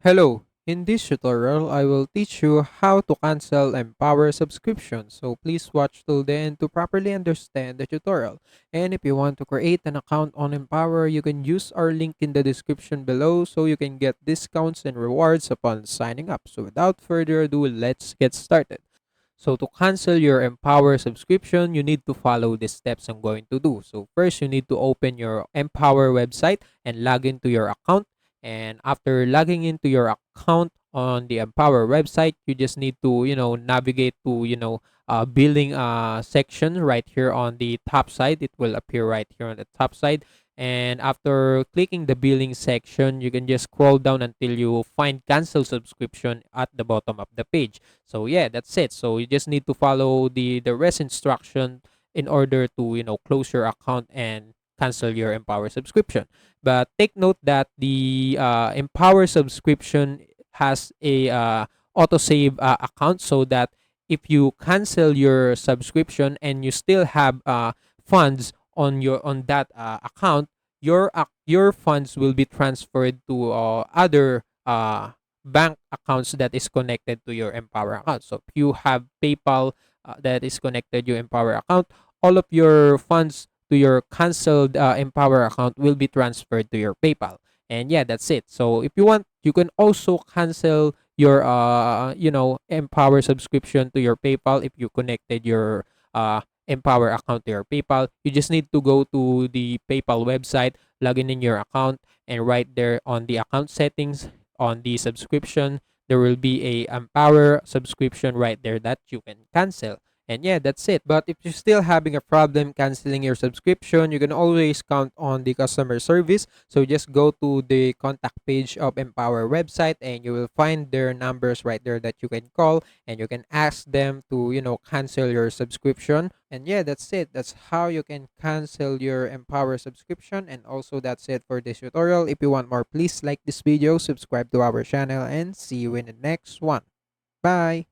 Hello, in this tutorial, I will teach you how to cancel Empower subscription. So please watch till the end to properly understand the tutorial. And if you want to create an account on Empower, you can use our link in the description below so you can get discounts and rewards upon signing up. So without further ado, let's get started. So to cancel your Empower subscription, you need to follow the steps I'm going to do. So first, you need to open your Empower website and log into your account. And after logging into your account on the Empower website, you just need to, navigate to, billing section right here on the top side. It will appear right here on the top side. And after clicking the billing section, you can just scroll down until you find cancel subscription at the bottom of the page. So yeah, that's it. So you just need to follow the rest instruction in order to close your account and cancel your Empower subscription. But take note that the Empower subscription has a autosave account, so that if you cancel your subscription and you still have funds on that account, your funds will be transferred to other bank accounts that is connected to your Empower account. So if you have PayPal that is connected to your Empower account, all of your funds to your canceled Empower account will be transferred to your PayPal. And yeah, that's it. So if you want, you can also cancel your Empower subscription to your PayPal if you connected your Empower account to your PayPal. You just need to go to the PayPal website, log in your account, and right there on the account settings on the subscription, there will be a Empower subscription right there that you can cancel. And yeah, that's it. But if you're still having a problem canceling your subscription, you can always count on the customer service. So just go to the contact page of Empower website and you will find their numbers right there that you can call, and you can ask them to, cancel your subscription. And yeah, that's it. That's how you can cancel your Empower subscription. And also that's it for this tutorial. If you want more, please like this video, subscribe to our channel, and see you in the next one. Bye.